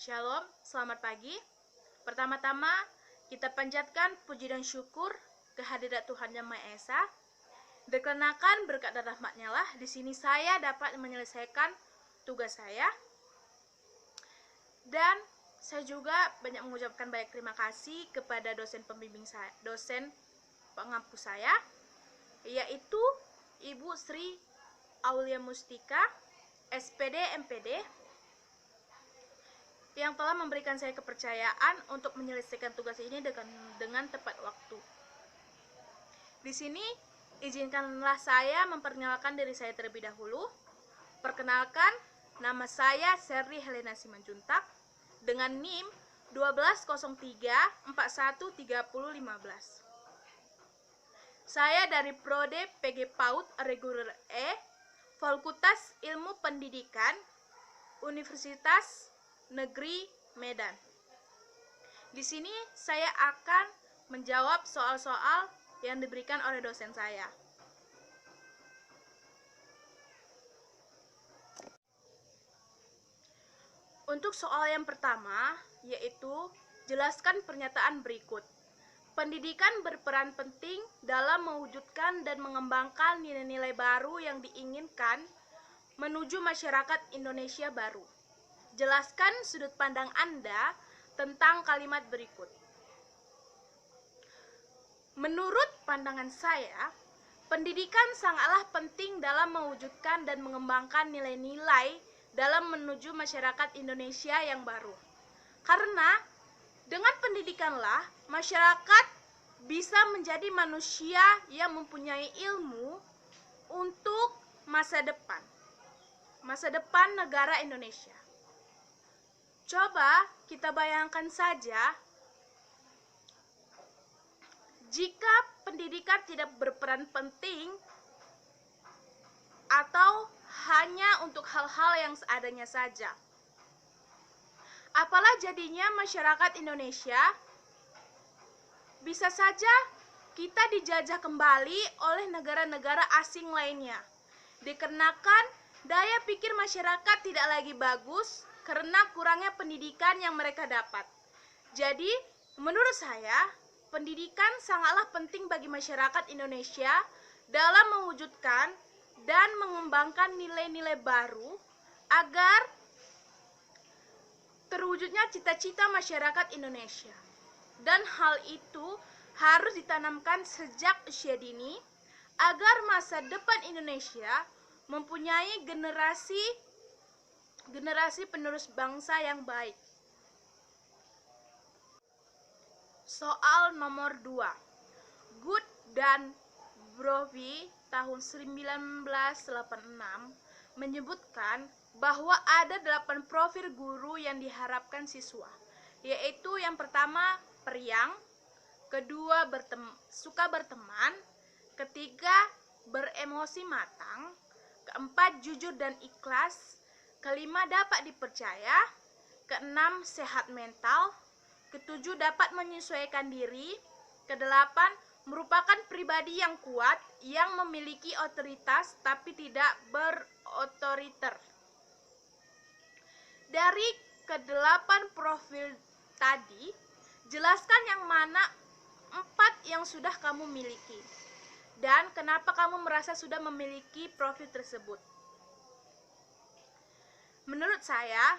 Shalom, selamat pagi. Pertama-tama, kita panjatkan puji dan syukur kehadirat Tuhan Yang Maha Esa. Dikarenakan berkat dan rahmat-Nya lah, di sini saya dapat menyelesaikan tugas saya. Dan saya juga banyak mengucapkan banyak terima kasih kepada dosen pembimbing saya, dosen pengampu saya, yaitu Ibu Sri Aulia Mustika, SPD MPD, yang telah memberikan saya kepercayaan untuk menyelesaikan tugas ini dengan tepat waktu. Di sini, izinkanlah saya memperkenalkan diri saya terlebih dahulu. Perkenalkan, nama saya Serri Helena Simanjuntak dengan NIM 1203413015. Saya dari Prode PG PAUD Reguler E, Fakultas Ilmu Pendidikan, Universitas Negeri Medan. Di sini saya akan menjawab soal-soal yang diberikan oleh dosen saya. Untuk soal yang pertama, yaitu jelaskan pernyataan berikut. Pendidikan berperan penting dalam mewujudkan dan mengembangkan nilai-nilai baru yang diinginkan menuju masyarakat Indonesia baru. Jelaskan sudut pandang Anda tentang kalimat berikut. Menurut pandangan saya, pendidikan sangatlah penting dalam mewujudkan dan mengembangkan nilai-nilai dalam menuju masyarakat Indonesia yang baru. Karena dengan pendidikanlah masyarakat bisa menjadi manusia yang mempunyai ilmu untuk masa depan negara Indonesia. Coba kita bayangkan saja, jika pendidikan tidak berperan penting atau hanya untuk hal-hal yang seadanya saja. Apalah jadinya masyarakat Indonesia? Bisa saja kita dijajah kembali oleh negara-negara asing lainnya. Dikarenakan daya pikir masyarakat tidak lagi bagus karena kurangnya pendidikan yang mereka dapat. Jadi, menurut saya, pendidikan sangatlah penting bagi masyarakat Indonesia dalam mewujudkan dan mengembangkan nilai-nilai baru agar terwujudnya cita-cita masyarakat Indonesia. Dan hal itu harus ditanamkan sejak usia dini agar masa depan Indonesia mempunyai generasi penerus bangsa yang baik. Soal nomor 2. Good dan Brovy tahun 1986 menyebutkan bahwa ada 8 profil guru yang diharapkan siswa, yaitu yang pertama periang, kedua suka berteman, ketiga beremosi matang, keempat jujur dan ikhlas, kelima dapat dipercaya, keenam sehat mental, ketujuh dapat menyesuaikan diri, kedelapan merupakan pribadi yang kuat yang memiliki otoritas tapi tidak berotoriter. Dari kedelapan profil tadi, jelaskan yang mana 4 yang sudah kamu miliki dan kenapa kamu merasa sudah memiliki profil tersebut. Menurut saya,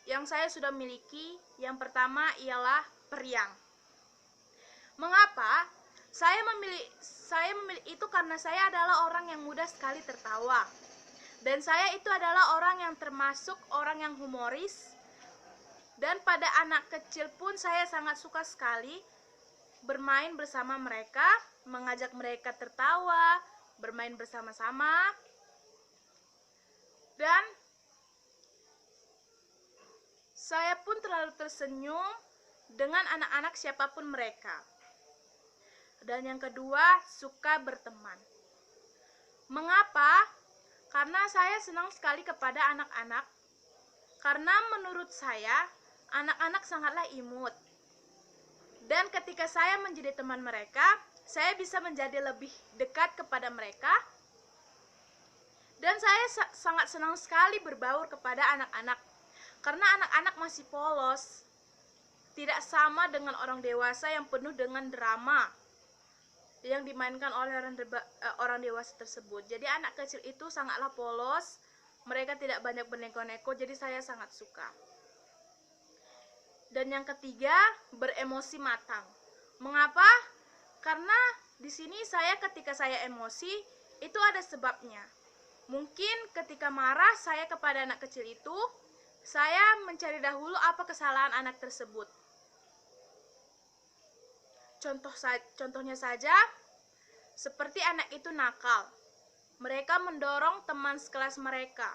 yang saya sudah miliki, yang pertama ialah periang. Mengapa? Saya memilih itu karena saya adalah orang yang mudah sekali tertawa. Dan saya itu adalah orang yang termasuk orang yang humoris. Dan pada anak kecil pun saya sangat suka sekali bermain bersama mereka, mengajak mereka tertawa, bermain bersama-sama. Dan saya pun terlalu tersenyum dengan anak-anak siapapun mereka. Dan yang kedua, suka berteman. Mengapa? Karena saya senang sekali kepada anak-anak. Karena menurut saya, anak-anak sangatlah imut. Dan ketika saya menjadi teman mereka, saya bisa menjadi lebih dekat kepada mereka. Dan saya sangat senang sekali berbaur kepada anak-anak, karena anak-anak masih polos, tidak sama dengan orang dewasa yang penuh dengan drama yang dimainkan oleh orang dewasa tersebut. Jadi anak kecil itu sangatlah polos, mereka tidak banyak berneko-neko, jadi saya sangat suka. Dan yang ketiga, beremosi matang. Mengapa? Karena di sini ketika saya emosi, itu ada sebabnya. Mungkin ketika marah saya kepada anak kecil itu, saya mencari dahulu apa kesalahan anak tersebut. Contohnya saja, seperti anak itu nakal. Mereka mendorong teman sekelas mereka.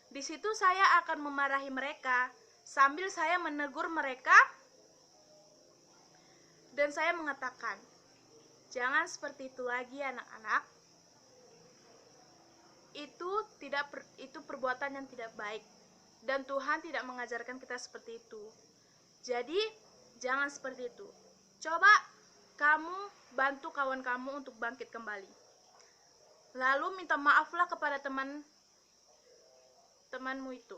Di situ saya akan memarahi mereka, sambil saya menegur mereka, dan saya mengatakan, jangan seperti itu lagi anak-anak. Itu perbuatan yang tidak baik, dan Tuhan tidak mengajarkan kita seperti itu. Jadi jangan seperti itu. Coba kamu bantu kawan kamu untuk bangkit kembali, lalu minta maaflah kepada temanmu itu.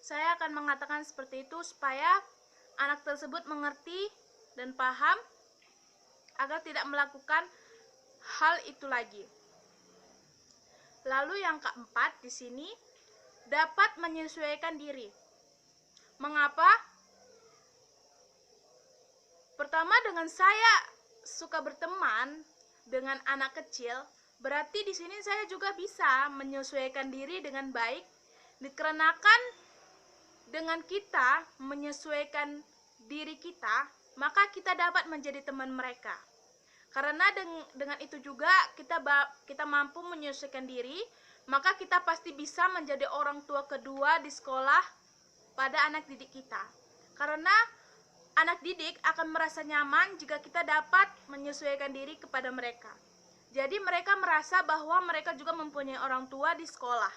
Saya akan mengatakan seperti itu supaya anak tersebut mengerti dan paham agar tidak melakukan hal itu lagi. Lalu yang keempat di sini, dapat menyesuaikan diri. Mengapa? Pertama, dengan saya suka berteman dengan anak kecil, berarti di sini saya juga bisa menyesuaikan diri dengan baik, dikarenakan dengan kita menyesuaikan diri kita, maka kita dapat menjadi teman mereka. Karena dengan itu juga kita mampu menyesuaikan diri, maka kita pasti bisa menjadi orang tua kedua di sekolah pada anak didik kita. Karena anak didik akan merasa nyaman jika kita dapat menyesuaikan diri kepada mereka. Jadi mereka merasa bahwa mereka juga mempunyai orang tua di sekolah,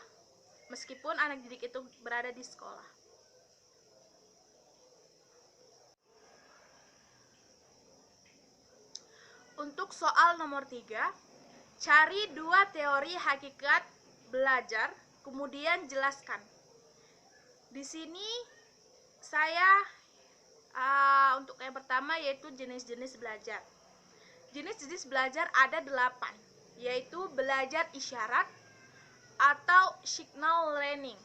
meskipun anak didik itu berada di sekolah. Untuk soal nomor 3, cari 2 teori hakikat belajar, kemudian jelaskan. Di sini saya untuk yang pertama yaitu jenis-jenis belajar. Jenis-jenis belajar ada 8, yaitu belajar isyarat atau signal learning.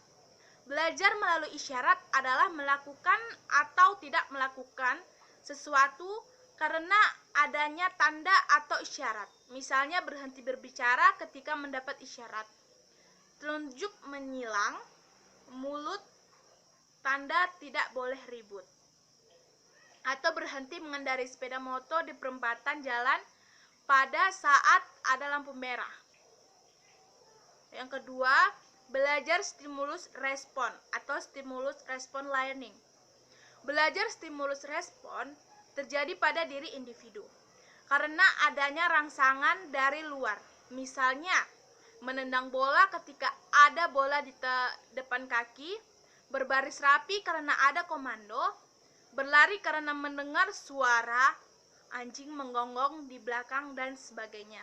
Belajar melalui isyarat adalah melakukan atau tidak melakukan sesuatu karena adanya tanda atau isyarat. Misalnya berhenti berbicara ketika mendapat isyarat. Telunjuk menyilang, mulut, tanda tidak boleh ribut. Atau berhenti mengendarai sepeda motor di perempatan jalan pada saat ada lampu merah. Yang kedua, belajar stimulus respon atau stimulus respon learning. Belajar stimulus respon terjadi pada diri individu karena adanya rangsangan dari luar. Misalnya, menendang bola ketika ada bola di depan kaki, berbaris rapi karena ada komando, berlari karena mendengar suara anjing menggonggong di belakang, dan sebagainya.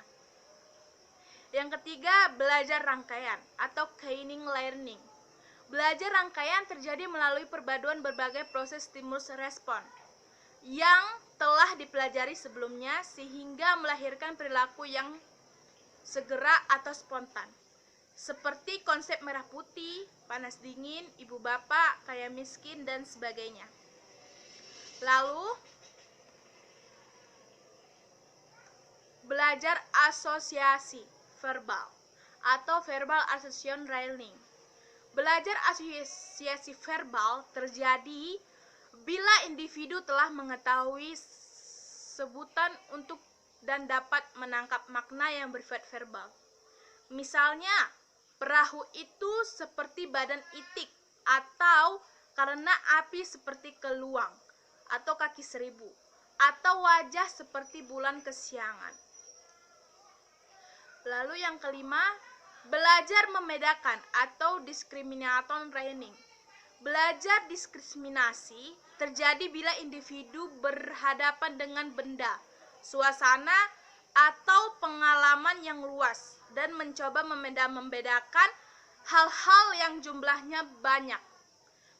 Yang ketiga, belajar rangkaian atau chaining learning. Belajar rangkaian terjadi melalui perpaduan berbagai proses stimulus respon yang telah dipelajari sebelumnya sehingga melahirkan perilaku yang segera atau spontan. Seperti konsep merah putih, panas dingin, ibu bapak, kaya miskin, dan sebagainya. Lalu, belajar asosiasi verbal atau verbal association learning. Belajar asosiasi verbal terjadi bila individu telah mengetahui sebutan untuk dan dapat menangkap makna yang bersifat verbal. Misalnya, perahu itu seperti badan itik, atau karena api seperti keluang atau kaki seribu, atau wajah seperti bulan kesiangan. Lalu yang kelima, belajar membedakan atau discrimination learning. Belajar diskriminasi terjadi bila individu berhadapan dengan benda, suasana, atau pengalaman yang luas dan mencoba membedakan hal-hal yang jumlahnya banyak.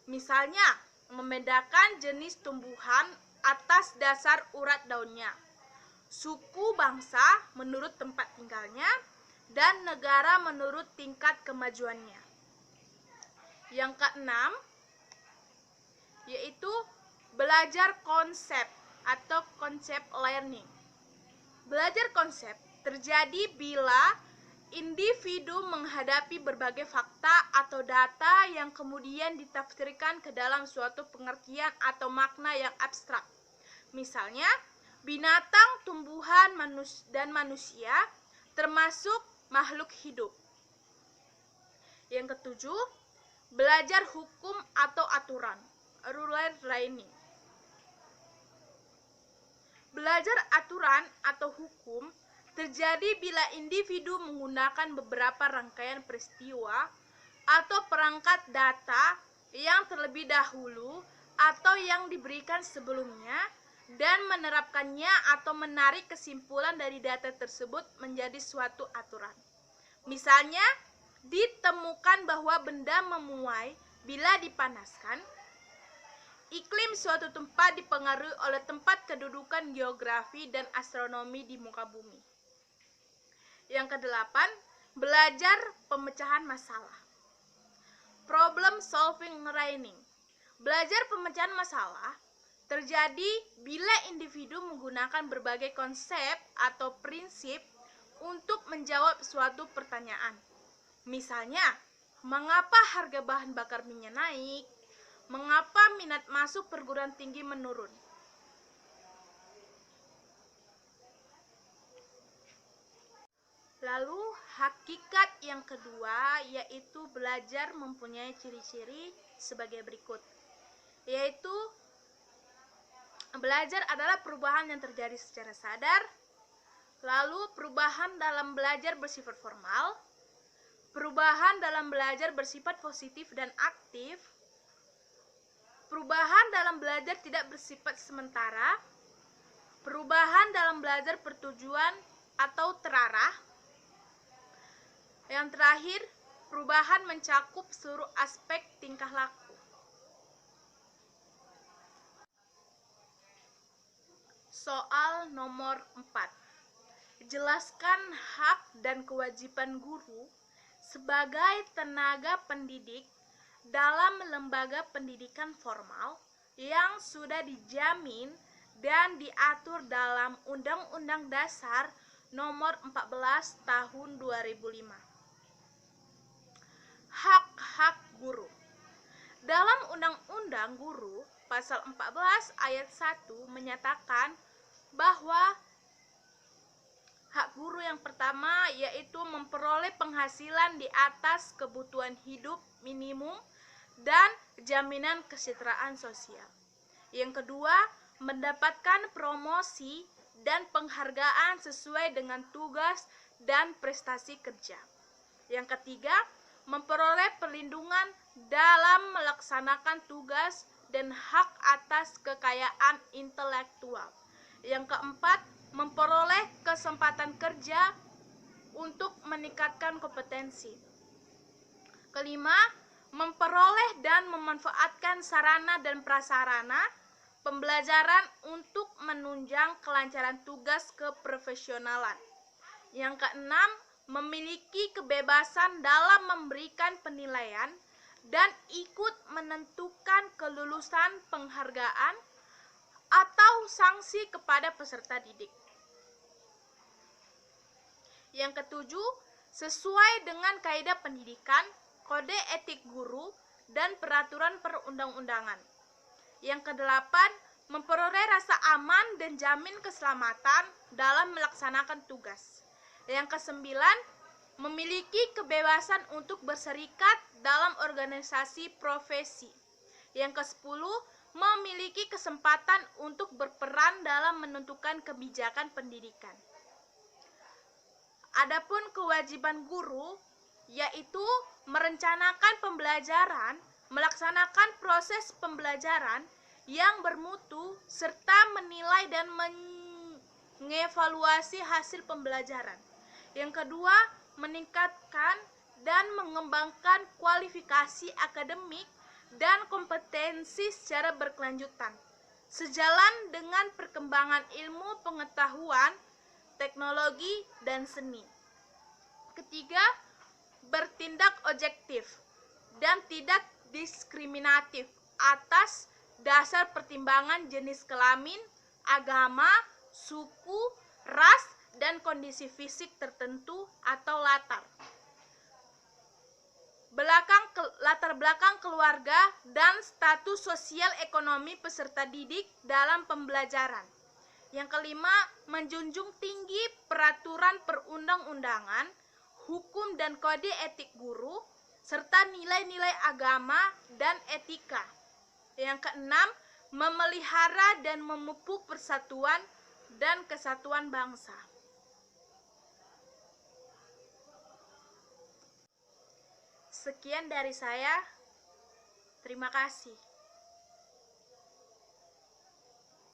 Misalnya, membedakan jenis tumbuhan atas dasar urat daunnya, suku bangsa menurut tempat tinggalnya, dan negara menurut tingkat kemajuannya. Yang keenam, yaitu belajar konsep atau konsep learning. Belajar konsep terjadi bila individu menghadapi berbagai fakta atau data yang kemudian ditafsirkan ke dalam suatu pengertian atau makna yang abstrak. Misalnya, binatang, tumbuhan, dan manusia termasuk makhluk hidup. Yang ketujuh, belajar hukum atau aturan, rule learning. Belajar aturan atau hukum terjadi bila individu menggunakan beberapa rangkaian peristiwa atau perangkat data yang terlebih dahulu atau yang diberikan sebelumnya dan menerapkannya atau menarik kesimpulan dari data tersebut menjadi suatu aturan. Misalnya, ditemukan bahwa benda memuai bila dipanaskan. Iklim suatu tempat dipengaruhi oleh tempat kedudukan geografi dan astronomi di muka bumi. Yang kedelapan, belajar pemecahan masalah. Problem solving learning. Belajar pemecahan masalah terjadi bila individu menggunakan berbagai konsep atau prinsip untuk menjawab suatu pertanyaan. Misalnya, mengapa harga bahan bakar minyak naik? Mengapa minat masuk perguruan tinggi menurun? Lalu hakikat yang kedua yaitu belajar mempunyai ciri-ciri sebagai berikut. Yaitu belajar adalah perubahan yang terjadi secara sadar. Lalu perubahan dalam belajar bersifat formal. Perubahan dalam belajar bersifat positif dan aktif. Perubahan dalam belajar tidak bersifat sementara. Perubahan dalam belajar bertujuan atau terarah. Yang terakhir, perubahan mencakup seluruh aspek tingkah laku. Soal nomor 4. Jelaskan hak dan kewajiban guru sebagai tenaga pendidik dalam lembaga pendidikan formal yang sudah dijamin dan diatur dalam Undang-Undang Dasar Nomor 14 Tahun 2005. Hak-hak guru. Dalam Undang-Undang Guru, Pasal 14 ayat 1 menyatakan bahwa hak guru yang pertama yaitu memperoleh penghasilan di atas kebutuhan hidup minimum dan jaminan kesejahteraan sosial. Yang kedua, mendapatkan promosi dan penghargaan sesuai dengan tugas dan prestasi kerja. Yang ketiga, memperoleh perlindungan dalam melaksanakan tugas dan hak atas kekayaan intelektual. Yang keempat, memperoleh kesempatan kerja untuk meningkatkan kompetensi. Kelima, memperoleh dan memanfaatkan sarana dan prasarana pembelajaran untuk menunjang kelancaran tugas keprofesionalan. Yang keenam, memiliki kebebasan dalam memberikan penilaian dan ikut menentukan kelulusan penghargaan atau sanksi kepada peserta didik. Yang ketujuh, sesuai dengan kaidah pendidikan, kode etik guru, dan peraturan perundang-undangan. Yang kedelapan, memperoleh rasa aman dan jamin keselamatan dalam melaksanakan tugas. Yang kesembilan, memiliki kebebasan untuk berserikat dalam organisasi profesi. Yang kesepuluh, memiliki kesempatan untuk berperan dalam menentukan kebijakan pendidikan. Adapun kewajiban guru yaitu merencanakan pembelajaran, melaksanakan proses pembelajaran yang bermutu serta menilai dan mengevaluasi hasil pembelajaran. Yang kedua, meningkatkan dan mengembangkan kualifikasi akademik dan kompetensi secara berkelanjutan, sejalan dengan perkembangan ilmu pengetahuan, teknologi, dan seni. Ketiga, bertindak objektif dan tidak diskriminatif atas dasar pertimbangan jenis kelamin, agama, suku, ras, dan kondisi fisik tertentu atau latar belakang keluarga dan status sosial ekonomi peserta didik dalam pembelajaran. Yang kelima, menjunjung tinggi peraturan perundang-undangan, hukum dan kode etik guru, serta nilai-nilai agama dan etika. Yang keenam, memelihara dan memupuk persatuan dan kesatuan bangsa. Sekian dari saya. Terima kasih.